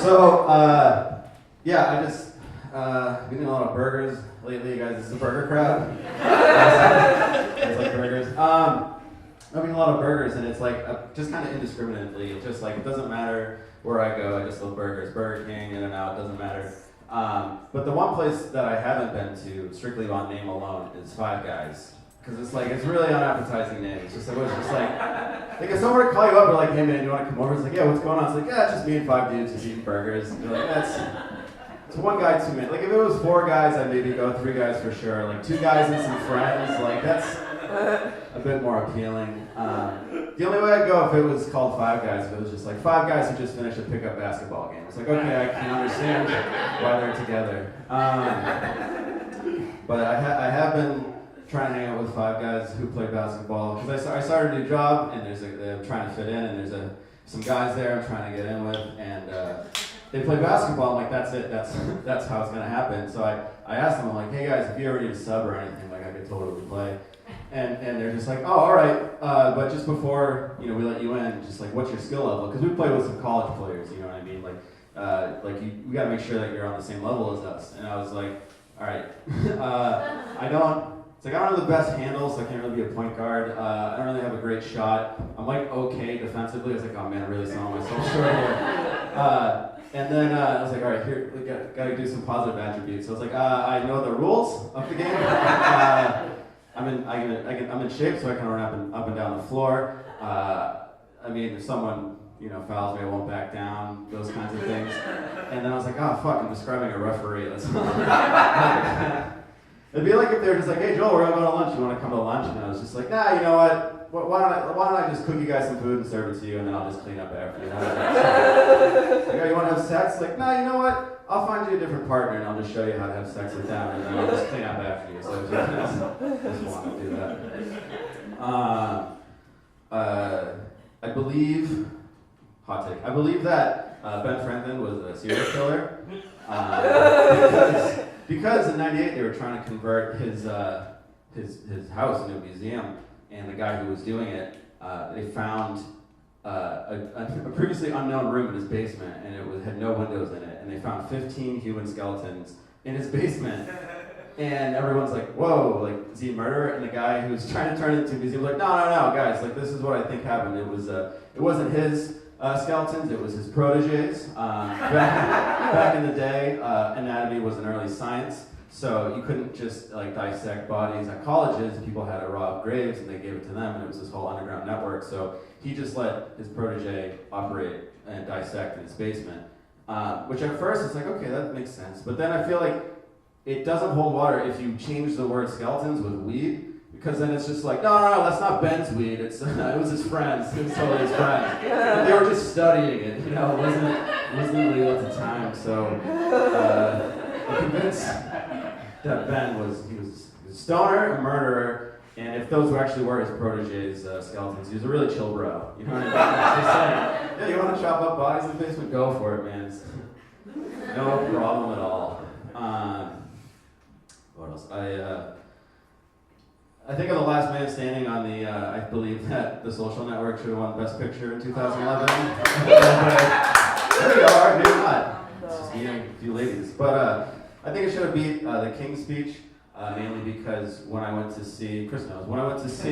So, yeah, I just been eating a lot of burgers lately, guys. This is a burger crowd. Guys like burgers. I'm eating a lot of burgers, and it's like just kind of indiscriminately. It's just like it doesn't matter where I go. I just love burgers. Burger King, In-N-Out, doesn't matter. But the one place that I haven't been to, strictly on name alone, is Five Guys. Because it's like, it's really unappetizing name. It's just like, if someone were to call you up, they're like, hey man, you want to come over? It's like, yeah, what's going on? It's like, yeah, it's just me and five dudes just eating burgers. And you're like, it's one guy, 2 men. Like if it was 4 guys, I'd maybe go 3 guys for sure. Like 2 guys and some friends, like that's a bit more appealing. The only way I'd go if it was called Five Guys, if it was just like 5 guys who just finished a pickup basketball game. It's like, okay, I can understand why they're together. But I have been trying to hang out with 5 guys who play basketball because I started a new job and I'm trying to fit in and there's some guys there I'm trying to get in with and they play basketball. I'm like, that's it, that's how it's gonna happen. So I asked them, I'm like, hey guys, if you ever need a sub or anything, like I could totally play. And they're just like, oh, all right, but just before we let you in, just like, what's your skill level? Because we play with some college players, you know what I mean? We got to make sure that you're on the same level as us. And I was like, all right, I don't have the best handles, so I can't really be a point guard. I don't really have a great shot. I'm like okay defensively. I was like, oh man, I'm really selling myself short here. And then I was like, all right, here, we got to do some positive attributes. So I was like, I know the rules of the game. I'm in shape, so I can run up and down the floor. I mean, if someone fouls me, I won't back down. Those kinds of things. And then I was like, oh fuck, I'm describing a referee. It'd be like if they were just like, hey Joel, we're gonna go to lunch. You want to come to lunch? And I was just like, nah, you know what? Why don't I just cook you guys some food and serve it to you, and then I'll just clean up after you. Like, oh, you want to have sex? Like, nah, you know what? I'll find you a different partner, and I'll just show you how to have sex with them, and then I'll just clean up after you. So I just want to do that. I believe, hot take. I believe that Ben Franklin was a serial killer. Because in '98 they were trying to convert his house into a museum, and the guy who was doing it, they found a previously unknown room in his basement, and it had no windows in it, and they found 15 human skeletons in his basement, and everyone's like, whoa, like, is he a murderer? And the guy who's trying to turn it into a museum was like, no, guys, like, this is what I think happened. It wasn't his skeletons, it was his proteges. Back in the day, anatomy was an early science, so you couldn't just like dissect bodies at colleges. People had to rob graves and they gave it to them, and it was this whole underground network. So he just let his protege operate and dissect in his basement, which at first it's like, okay, that makes sense. But then I feel like it doesn't hold water if you change the word skeletons with weed. Because then it's just like, no, that's not Ben's weed. It was his friends. It was totally his friends. But they were just studying it. It wasn't legal at the time. So I'm convinced that Ben was a stoner, a murderer, and if those actually were his proteges' skeletons, he was a really chill bro. You know what I mean? Just like, yeah, you want to chop up bodies in the basement? Go for it, man. It's no problem at all. What else? I think I'm the last man standing on the, I believe that The Social Network should have won Best Picture in 2011. There you are, maybe not. It's just me and a few ladies. But I think it should have beat The King's Speech, mainly because when I went to see, Chris knows, when I went to see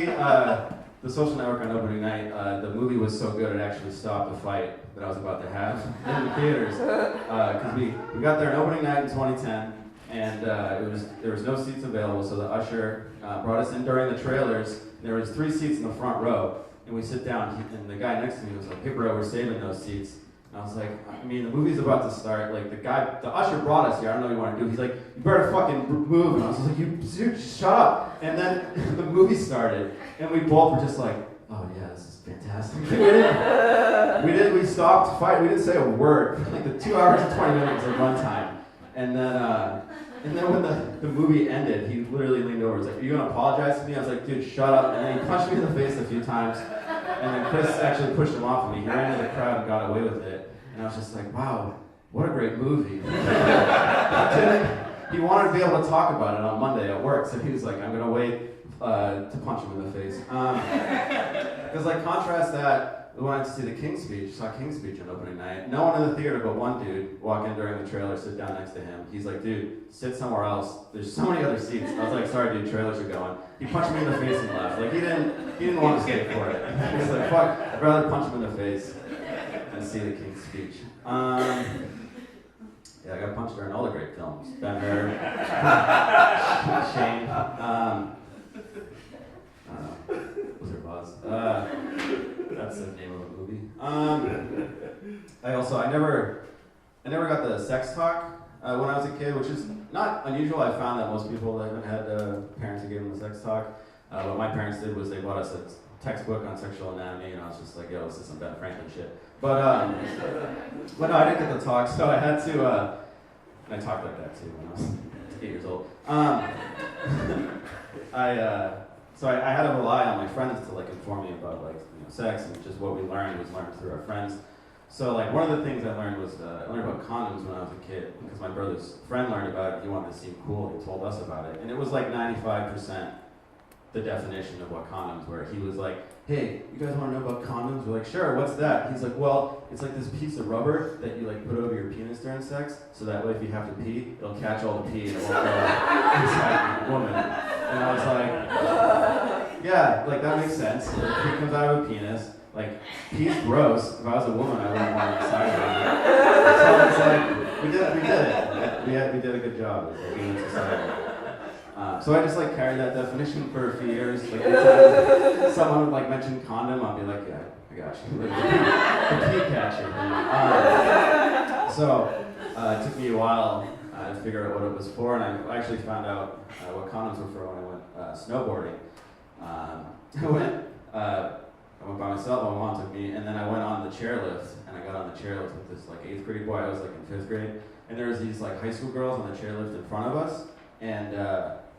The Social Network on opening night, the movie was so good it actually stopped the fight that I was about to have in the theaters. Because we got there on opening night in 2010. And there was no seats available, so the usher brought us in during the trailers. And there was 3 seats in the front row, and we sit down. And the guy next to me was like, "Hey, bro, we're saving those seats." And I was like, "I mean, the movie's about to start. Like, the usher brought us here. I don't know what you want to do." He's like, "You better fucking move." And I was like, "You dude, shut up." And then the movie started, and we both were just like, "Oh yeah, this is fantastic." We stopped fighting. We didn't say a word for like the 2 hours and 20 minutes of runtime, and then when the movie ended, he literally leaned over. He's like, "Are you gonna apologize to me?" I was like, "Dude, shut up." And then he punched me in the face a few times. And then Chris actually pushed him off of me. He ran into the crowd and got away with it. And I was just like, wow, what a great movie. He wanted to be able to talk about it on Monday at work, so he was like, "I'm gonna wait to punch him in the face." Because like contrast that we wanted to see the King's Speech, saw King's Speech on opening night. No one in the theater but one dude walk in during the trailer, sit down next to him. He's like, dude, sit somewhere else. There's so many other seats. I was like, sorry dude, trailers are going. He punched me in the face and left. Like he didn't want to stay for it. He was like, fuck, I'd rather punch him in the face than see the King's Speech. Yeah, I got punched during all the great films. Ben-Hur, Shane, was there Buzz? That's the name of a movie. I never got the sex talk when I was a kid, which is not unusual. I found that most people haven't had parents who gave them the sex talk. What my parents did was they bought us a textbook on sexual anatomy, and I was just like, yo, this is some Ben Franklin shit. But no, I didn't get the talk, so I had to, and I talked like that too when I was 8 years old. So I had to rely on my friends to like inform me about like sex, and just what we learned was learned through our friends. So like one of the things I learned was I learned about condoms when I was a kid because my brother's friend learned about it. He wanted to seem cool. He told us about it, and it was like 95% the definition of what condoms were. He was like, hey, you guys want to know about condoms? We're like, sure, what's that? He's like, well, it's like this piece of rubber that you like put over your penis during sex, so that way if you have to pee, it'll catch all the pee and it won't go inside the woman. And I was like, yeah, like that makes sense. Pee comes out of a penis. Like, pee's gross. If I was a woman, I wouldn't want to inside of it. So it's like, we did it. We did a good job as a human society. So I just like carried that definition for a few years. Like anytime someone would like mention condom, I'd be like, yeah, I got you. The pee catcher. So it took me a while to figure out what it was for, and I actually found out what condoms were for when I went snowboarding. I went by myself, my mom took me, and then I went on the chairlift, and I got on the chairlift with this like 8th grade boy. I was like in 5th grade, and there was these like high school girls on the chairlift in front of us, and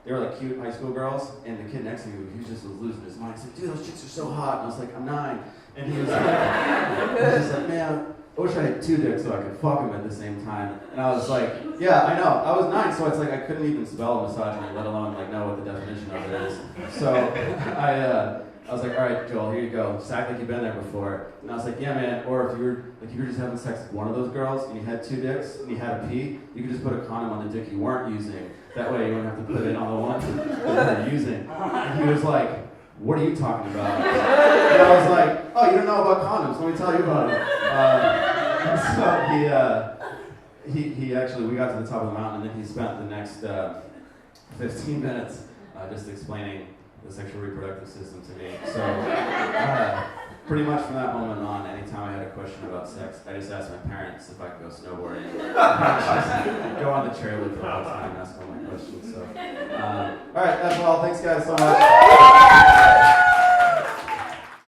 they were like cute high school girls, and the kid next to me, he just was losing his mind. He's like, dude, those chicks are so hot, and I was like, I'm 9, and he was like, man, I wish I had 2 dicks so I could fuck him at the same time. And I was like, yeah, I know. I was 9, so it's like I couldn't even spell misogyny, let alone like know what the definition of it is. So I was like, all right, Joel, here you go. Just act like you've been there before. And I was like, yeah, man. Or if you were just having sex with one of those girls and you had 2 dicks and you had a pee, you could just put a condom on the dick you weren't using. That way you wouldn't have to put it on the one that you were using. And he was like, what are you talking about? And I was like, oh, you don't know about condoms? Let me tell you about it. So he actually, we got to the top of the mountain, and then he spent the next 15 minutes just explaining the sexual reproductive system to me. So pretty much from that moment on, anytime I had a question about sex, I just asked my parents if I could go snowboarding. Just go on the chairlift the whole time and ask all my questions. So, all right, that's all. Thanks guys so much.